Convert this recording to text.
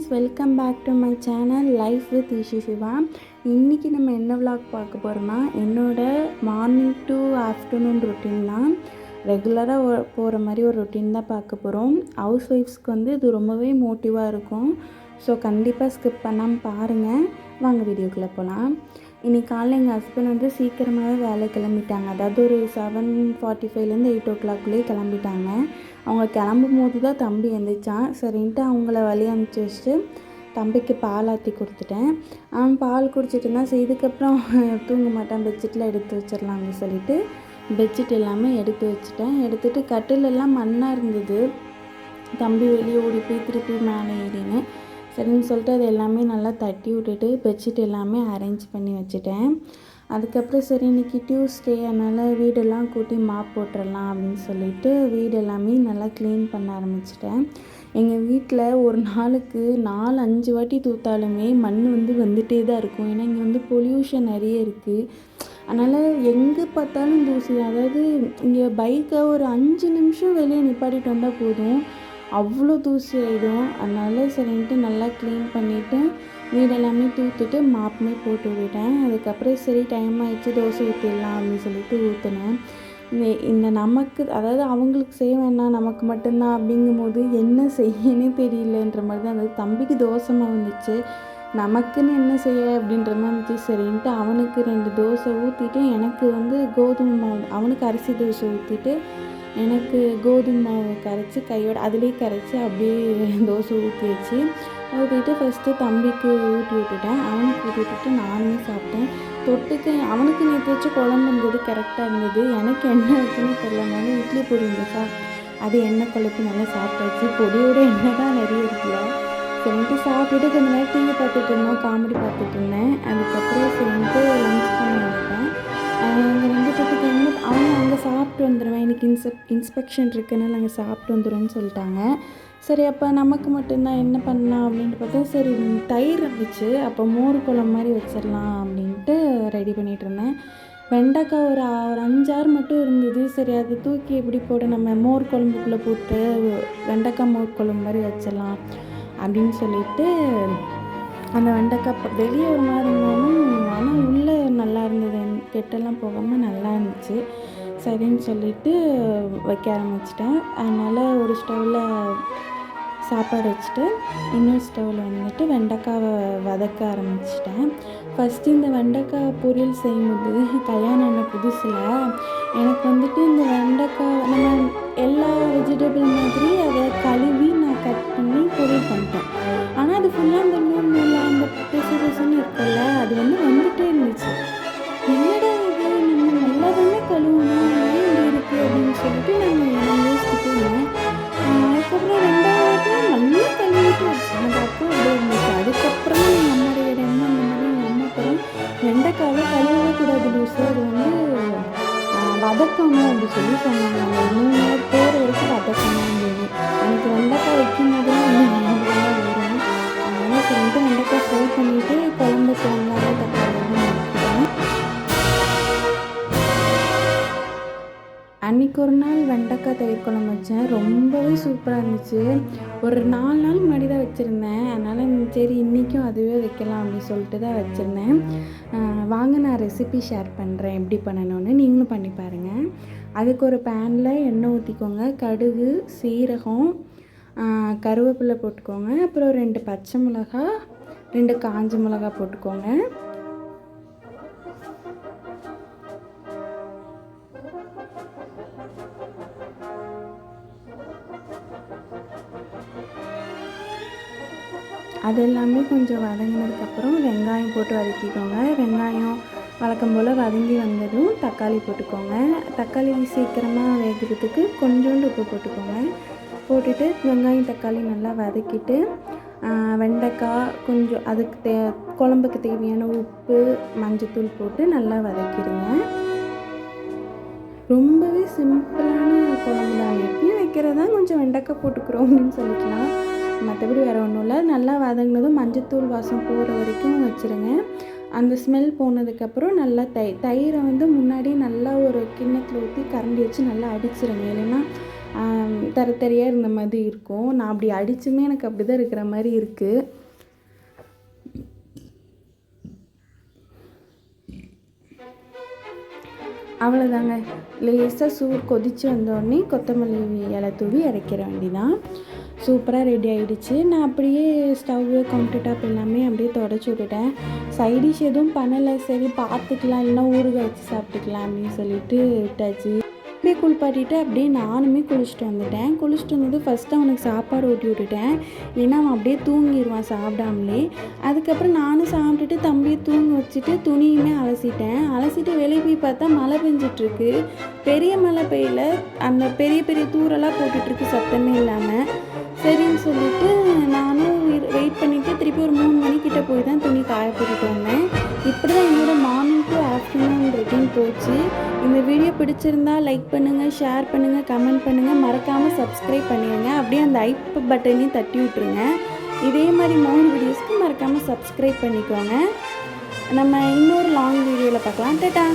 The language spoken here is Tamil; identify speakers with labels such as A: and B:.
A: Friends, welcome back to my channel life with Eshi Siva. இன்றைக்கி நம்ம என்ன விளாக் பார்க்க போகிறோன்னா, என்னோடய மார்னிங் டு ஆஃப்டர்நூன் ரொட்டீன் தான். ரெகுலராக போகிற மாதிரி ஒரு ரொட்டீன் தான் பார்க்க போகிறோம். ஹவுஸ் ஒய்ஃப்ஸ்க்கு இது ரொம்பவே மோட்டிவாக இருக்கும். ஸோ கண்டிப்பாக ஸ்கிப் பண்ணாமல் பாருங்கள். வாங்க வீடியோக்குள்ளே போகலாம். இன்றைக்கி காலையில் எங்கள் ஹஸ்பண்ட் சீக்கிரமாகவே வேலை கிளம்பிட்டாங்க. அதாவது ஒரு 7:45 8 o'clock கிளம்பிட்டாங்க. அவங்க கிளம்பும் போது தான் தம்பி எழுந்திரிச்சான். சரின்ட்டு அவங்கள வழி அனுப்பிச்சி வச்சுட்டு தம்பிக்கு பால் ஆற்றி கொடுத்துட்டேன். அவன் பால் குடிச்சிட்டு இருந்தான். சரி, இதுக்கப்புறம் தூங்க மாட்டான், பெட்ஷீட்டில் எடுத்து வச்சிடலாம் அப்படின்னு சொல்லிட்டு பெட்ஷீட் எல்லாமே எடுத்து வச்சுட்டேன். எடுத்துகிட்டு கட்டிலெல்லாம் மண்ணாக இருந்தது. தம்பி வெளியே ஓடி போய் திருப்பி மேலே ஏறின்னு சரின்னு சொல்லிட்டு அது எல்லாமே நல்லா தட்டி விட்டுட்டு பெட்ஷீட் எல்லாமே அரேஞ்ச் பண்ணி வச்சுட்டேன். அதுக்கப்புறம் சரி, இன்றைக்கி டியூஸ்டே, அதனால் வீடெல்லாம் கூட்டி மாப் போட்டுடலாம் அப்படின்னு சொல்லிட்டு வீடு எல்லாமே நல்லா க்ளீன் பண்ண ஆரம்பிச்சிட்டேன். எங்கள் வீட்டில் ஒரு நாளுக்கு 4-5 வாட்டி தூத்தாலுமே மண் வந்துகிட்டே தான் இருக்கும். ஏன்னா இங்கே பொல்யூஷன் நிறைய இருக்குது. அதனால் எங்கே பார்த்தாலும் தூசி. அதாவது இங்கே பைக்கை ஒரு 5 நிமிஷம் வெளியே நிப்பாட்டிட்டு வந்தால் போதும், அவ்வளோ தூசி ஆகிடும். அதனால் சரின்ட்டு நல்லா க்ளீன் பண்ணிவிட்டு வீடெல்லாமே தூத்துட்டு மாப்புமே போட்டு விட்டுட்டேன். அதுக்கப்புறம் சரி டைம் ஆகிடுச்சு, தோசை ஊற்றிடலாம் அப்படின்னு சொல்லிட்டு ஊற்றினேன். இந்த நமக்கு, அதாவது அவங்களுக்கு செய்ய வேணாம், நமக்கு மட்டும்தான் அப்படிங்கும்போது என்ன செய்யனே தெரியலன்ற மாதிரி தான் இருந்தது. தம்பிக்கு தோசை மாவு இருந்துச்சு, நமக்குன்னு என்ன செய்ய அப்படின்ற மாதிரி இருந்துச்சு. சரின்ட்டு அவனுக்கு 2 தோசை ஊற்றிட்டு எனக்கு கோதுமை மாவு, அவனுக்கு அரிசி தோசை ஊற்றிட்டு எனக்கு கோதுமை மாவு கரைச்சி கையோட அதிலே கரைச்சி அப்படியே தோசை ஊற்றிட்டு ஃபஸ்ட்டு தம்பிக்கு ஊட்டி விட்டுட்டேன். அவனுக்கு ஊட்டி விட்டுட்டு நானுமே சாப்பிட்டேன். தொட்டுக்கு அவனுக்கு நேற்று வச்ச குழம்பு இருந்தது, கரெக்டாக இருந்தது. எனக்கு என்ன வச்சுன்னு தெரியலனால இட்லி பொடி இருந்துச்சா, அது எண்ணெய் குழப்பி நல்லா சாப்பிட்டாச்சு. பொடியோட எண்ணெய் தான் நிறைய இருக்குல்ல. சரின்ட்டு சாப்பிட்டுட்டு கொஞ்ச நேரம் டிவி பார்த்துட்டு இருந்தோம், காமெடி பார்த்துட்டு இருந்தேன். அதுக்கப்புறம் சரின்ட்டு லஞ்ச் பண்ணி வந்துட்டேன். அங்கே 2 என்ன அவங்க அங்கே சாப்பிட்டு வந்துடுவேன், எனக்கு இன்ஸ்பெக்ஷன் இருக்குன்னு அங்கே சாப்பிட்டு வந்துடுவேன்னு சொல்லிட்டாங்க. சரி, அப்போ நமக்கு மட்டும்தான் என்ன பண்ணலாம் அப்படின்ட்டு பார்த்தா, சரி தயிர் இருந்துச்சு, அப்போ மோர் குழம்பு மாதிரி வச்சிடலாம் அப்படின்ட்டு ரெடி பண்ணிகிட்டு இருந்தேன். வெண்டைக்காய் ஒரு 5-6 மட்டும் இருந்தது. சரி, அதை தூக்கி எப்படி போட்டு நம்ம மோர் குழம்புக்குள்ளே போட்டு வெண்டைக்காய் மோர் குழம்பு மாதிரி வச்சிடலாம் அப்படின்னு சொல்லிட்டு அந்த வெண்டைக்காய் வெளியே ஒரு மாதிரி இருந்தாலும் ஆனால் உள்ளே நல்லா இருந்தது, கெட்டெல்லாம் போகாமல் நல்லா இருந்துச்சு. சரின்னு சொல்லிட்டு வைக்க ஆரம்பிச்சிட்டேன். அதனால் ஒரு ஸ்டவ்வில் சாப்பாடு வச்சுட்டு இன்னொரு ஸ்டவ்வில் வெண்டைக்காவை வதக்க ஆரம்பிச்சிட்டேன். ஃபஸ்ட்டு இந்த வெண்டைக்காய் பொரியல் செய்யும்போது கல்யாணம் ஆன புதுசில் எனக்கு இந்த வெண்டைக்காய் நம்ம எல்லா வெஜிடபிள் மாதிரி அதை கழுவி நான் கட் பண்ணி பொரியல் பண்ணிட்டேன். ஆனால் அது ஃபுல்லாக அந்த நூல் அந்த பெசுன்னு இருக்குல்ல, அது வந்துட்டே இருந்துச்சு. என்னடா இது, நம்ம நல்லா தானே கழுவணும், ஏன் இப்படி இருக்குது அப்படின்னு சொல்லிட்டு நான் யோசிச்சுட்டு இருந்தேன். அதுக்கப்புறம் 2வது நல்லா கழுவிட்டு வச்சேன். அது அப்போ அப்படி இருந்துச்சு. அதுக்கப்புறமா எங்கள் அம்மாடைய எண்ணம் அந்த மாதிரி எங்கள் அம்மா அப்புறம் வெண்டைக்காவை கழுவவே கூடாது லூஸு, அது வதக்கணும் அப்படி சொல்லி சொன்னாங்க. அந்த 3 நாள் போகிற வரைக்கும் வதக்கணும் அப்படின்னு. எனக்கு வெண்டைக்காய் வைக்கும் போது வரும். அதனால் சொல்லிட்டு வெண்டைக்காய் ஃப்ரை பண்ணிவிட்டு குழம்புக்கு வெங்காயம் தக்காளி வைக்கிறேன். அன்றைக்கி ஒரு நாள் வெண்டைக்காய் தயிர் குழம்பு வச்சேன், ரொம்பவே சூப்பராக இருந்துச்சு. ஒரு 4 நாள் முன்னாடி தான் வச்சுருந்தேன். அதனால் சரி இன்றைக்கும் அதுவே வைக்கலாம் அப்படின்னு சொல்லிட்டு தான் வச்சுருந்தேன். வாங்க நான் ரெசிபி ஷேர் பண்ணுறேன் எப்படி பண்ணணும்னு, நீங்களும் பண்ணி பாருங்கள். அதுக்கு ஒரு பேனில் எண்ணெய் ஊற்றிக்கோங்க. கடுகு, சீரகம், கருவேப்பிலை போட்டுக்கோங்க. அப்புறம் 2 பச்சை மிளகா, 2 காஞ்ச மிளகா போட்டுக்கோங்க. அது எல்லாமே கொஞ்சம் வதங்கினதுக்கப்புறம் வெங்காயம் போட்டு வதக்கிக்கோங்க. வெங்காயம் வழக்கம் போல் வதங்கி வந்ததும் தக்காளி போட்டுக்கோங்க. தக்காளி சீக்கிரமாக வேகிறதுக்கு கொஞ்சோண்டு உப்பு போட்டுக்கோங்க. போட்டுட்டு வெங்காயம் தக்காளி நல்லா வதக்கிட்டு வெண்டைக்காய் கொஞ்சம் அதுக்கு குழம்புக்கு தேவையான உப்பு, மஞ்சத்தூள் போட்டு நல்லா வதக்கிடுங்க. ரொம்பவே சிம்பிளான குழம்பு தான், எப்பயும் வைக்கிறதா கொஞ்சம் வெண்டைக்காய் போட்டுக்கிறோம் அப்படின்னு சொல்லிக்கலாம், மற்றபடி வேறு ஒன்றும் இல்லை. நல்லா வதங்கினதும் மஞ்சத்தூள் வாசம் போகிற வரைக்கும் வச்சுருங்க. அந்த ஸ்மெல் போனதுக்கப்புறம் நல்லா தயிரை முன்னாடி நல்லா ஒரு கிண்ணத்தில் ஊற்றி கரண்டி வச்சு நல்லா அடிச்சிருங்க. இல்லைன்னா தரையாக இருந்த மாதிரி இருக்கும். நான் அப்படி அடிச்சுமே எனக்கு அப்படி தான் இருக்கிற மாதிரி இருக்குது. அவ்வளோதாங்க. லேசாக சூடு கொதித்து வந்தோடனே கொத்தமல்லி இலை தூவி இறக்கிற வேண்டிதான். சூப்பராக ரெடி ஆகிடுச்சு. நான் அப்படியே ஸ்டவ்வு கவுண்டர் டாப் எல்லாமே அப்படியே தொடச்சி விட்டுட்டேன். சைடிஷ் எதுவும் பண்ணலை. சரி பார்த்துக்கலாம், இல்லைன்னா ஊறுகாய் வச்சு சாப்பிட்டுக்கலாம் அப்படின்னு சொல்லிட்டு விட்டாச்சு. அப்படியே குளிப்பாட்டிட்டு அப்படியே நானுமே குளிச்சுட்டு வந்துட்டேன். குளிச்சுட்டு வந்தது ஃபஸ்ட்டு அவனுக்கு சாப்பாடு ஊட்டி விட்டுட்டேன், இல்லைன்னா அவன் அப்படியே தூங்கிடுவான் சாப்பிடாமலே. அதுக்கப்புறம் நானும் சாப்பிட்டுட்டு தம்பியை தூங்க வச்சுட்டு துணியுமே அலசிட்டு வெளியே போய் பார்த்தா மழை பெஞ்சிட்ருக்கு. பெரிய மழை பெய்யல, அந்த பெரிய பெரிய தூரெல்லாம் போட்டுட்ருக்கு சத்தமே இல்லாமல். சரின்னு சொல்லிவிட்டு நானும் வெயிட் பண்ணிவிட்டு திருப்பி ஒரு 3 மணிக்கிட்ட போய் தான் துணி காய போட்டுட்டு வந்தேன். இப்படி தான் என்னோடய மார்னிங் டு ஆஃப்டர்நூன் ரொட்டீன் போச்சு. இந்த வீடியோ பிடிச்சிருந்தா லைக் பண்ணுங்கள், ஷேர் பண்ணுங்கள், கமெண்ட் பண்ணுங்கள், மறக்காமல் சப்ஸ்கிரைப் பண்ணிடுங்க. அப்படியே அந்த ஐப் பட்டனையும் தட்டி விட்ருங்க. இதே மாதிரி 3 வீடியோஸ்க்கு மறக்காமல் சப்ஸ்கிரைப் பண்ணிக்கோங்க. நம்ம இன்னொரு லாங் வீடியோவில் பார்க்கலாம். டாடா.